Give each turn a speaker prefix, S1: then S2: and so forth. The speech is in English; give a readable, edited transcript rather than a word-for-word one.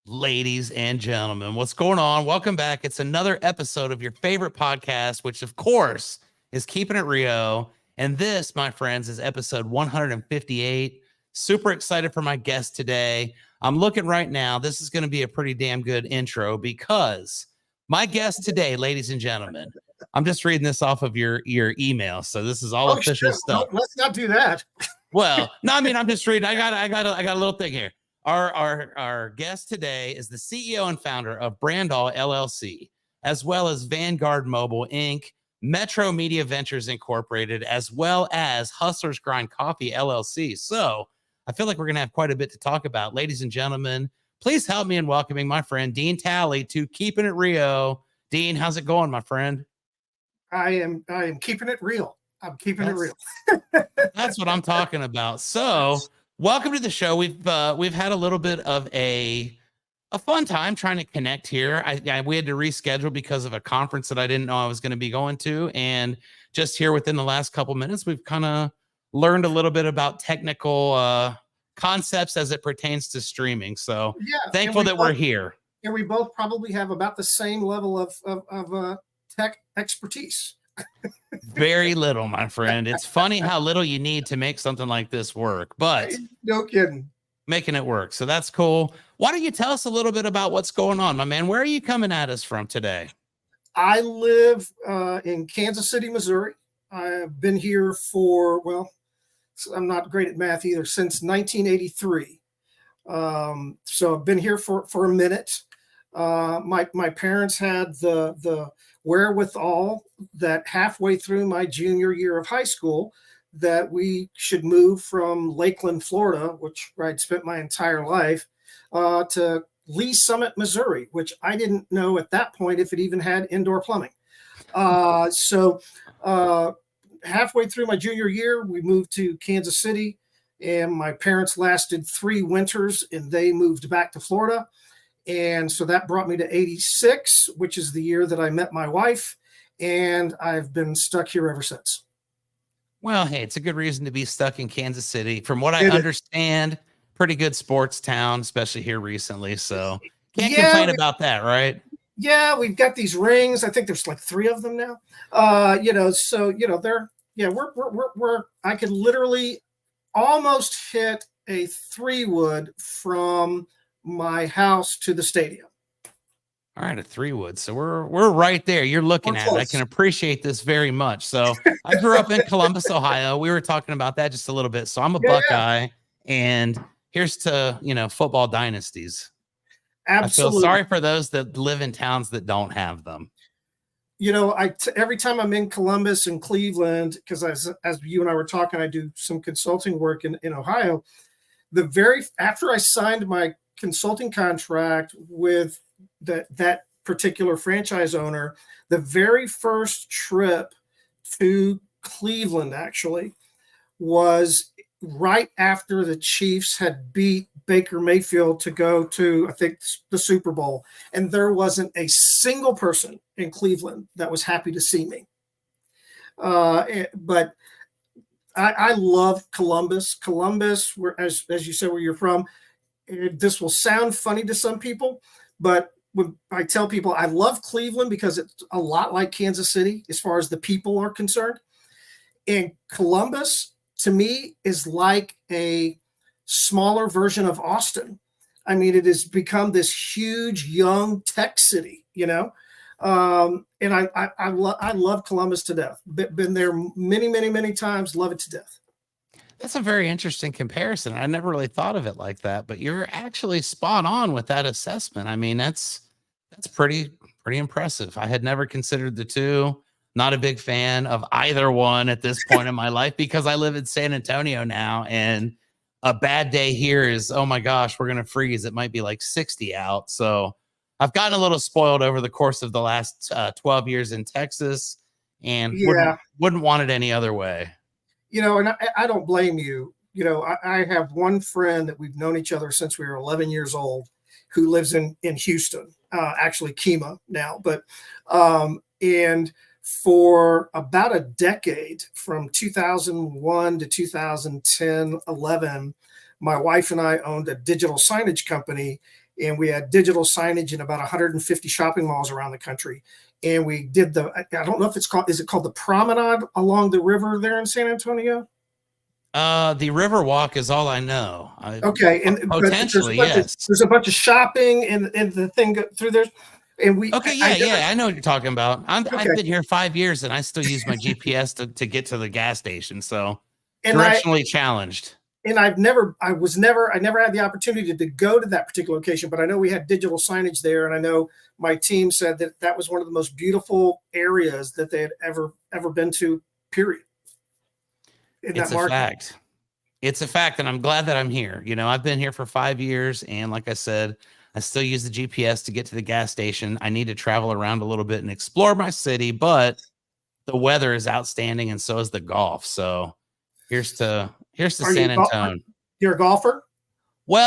S1: Ladies and gentlemen, what's going on? Welcome back. It's another episode of your favorite podcast, which of course is Keeping It Rio. And this, my friends, is episode 158. Super excited for my guest today. I'm looking right now. This is going to be a pretty damn good intro because my guest today, ladies and gentlemen, I'm just reading this off of your email. So this is all official stuff.
S2: No, let's not do that.
S1: Well, no, I mean, I'm just reading. I got a little thing here. Our guest today is the CEO and founder of Brandall LLC, as well as Vanguard Mobile Inc., Metro Media Ventures Incorporated, as well as Hustlers Grind Coffee LLC. So I feel like we're going to have quite a bit to talk about. Ladies and gentlemen, please help me in welcoming my friend Dean Talley to Keeping It Rio. Dean, how's it going, my friend?
S2: I am keeping it real. I'm keeping it real.
S1: That's what I'm talking about. So welcome to the show. We've had a little bit of a fun time trying to connect here. We had to reschedule because of a conference that I didn't know I was going to be going to. And just here within the last couple minutes, we've kind of learned a little bit about technical concepts as it pertains to streaming. So thankful that we're here.
S2: And we both probably have about the same level of tech expertise.
S1: Very little, my friend. It's funny how little you need to make something like this work, but
S2: no kidding,
S1: making it work. So that's cool. Why don't you tell us a little bit about what's going on, my man? Where are you coming at us from today?
S2: I live in Kansas City, Missouri. I've been here for, well, I'm not great at math either, since 1983. So I've been here for a minute. My parents had the wherewithal that halfway through my junior year of high school that we should move from Lakeland, Florida, where I'd spent my entire life, to Lee Summit, Missouri, which I didn't know at that point if it even had indoor plumbing. So halfway through my junior year, we moved to Kansas City, and my parents lasted 3 winters and they moved back to Florida. And so that brought me to 86, which is the year that I met my wife. And I've been stuck here ever since.
S1: Well, hey, it's a good reason to be stuck in Kansas City. From what I understand, pretty good sports town, especially here recently. So can't complain about that, right?
S2: Yeah, we've got these rings. I think there's like 3 of them now. I could literally almost hit a 3-wood from my house to the stadium.
S1: All right, a 3-wood. So we're right there. You're looking at it. I can appreciate this very much. So I grew up in Columbus, Ohio. We were talking about that just a little bit. So I'm a Buckeye, and here's to football dynasties.
S2: Absolutely.
S1: I feel sorry for those that live in towns that don't have them.
S2: Every time I'm in Columbus and Cleveland, because as you and I were talking, I do some consulting work in Ohio. After I signed my consulting contract with that particular franchise owner, the very first trip to Cleveland actually was right after the Chiefs had beat Baker Mayfield to go to, I think, the Super Bowl. And there wasn't a single person in Cleveland that was happy to see me. But I love Columbus. Columbus, as you said, where you're from, this will sound funny to some people, but when I tell people I love Cleveland because it's a lot like Kansas City as far as the people are concerned. And Columbus, to me, is like a smaller version of Austin. I mean, it has become this huge young tech city, and I love Columbus to death. Been there many, many, many times. Love it to death.
S1: That's a very interesting comparison. I never really thought of it like that, but you're actually spot on with that assessment. I mean, that's pretty impressive. I had never considered the two. Not a big fan of either one at this point in my life because I live in San Antonio now, and a bad day here is, oh my gosh, we're going to freeze. It might be like 60 out. So I've gotten a little spoiled over the course of the last 12 years in Texas, and wouldn't want it any other way.
S2: And I don't blame you. I have one friend that we've known each other since we were 11 years old who lives in Houston, actually Kima now. But and for about a decade, from 2001 to 2010, 11, my wife and I owned a digital signage company. and we had digital signage in about 150 shopping malls around the country. And we did I don't know if it's called, is it called the promenade along the river there in San Antonio?
S1: The river walk is all I know.
S2: Okay, and but
S1: Potentially, yes.
S2: there's a bunch of shopping and the thing through there, and
S1: Okay,
S2: I
S1: yeah,
S2: never,
S1: yeah, I know what you're talking about. I've
S2: okay,
S1: been here 5 years and I still use my GPS to get to the gas station. So
S2: and
S1: directionally challenged.
S2: I never had the opportunity to go to that particular location, but I know we had digital signage there, and I know my team said that that was one of the most beautiful areas that they had ever been to. Period. In that
S1: It's a
S2: market.
S1: fact. It's a fact, and I'm glad that I'm here. I've been here for 5 years, and like I said, I still use the GPS to get to the gas station. I need to travel around a little bit and explore my city, but the weather is outstanding, and so is the golf. So here's to
S2: Are you
S1: San Antonio.
S2: you're a golfer?
S1: Well,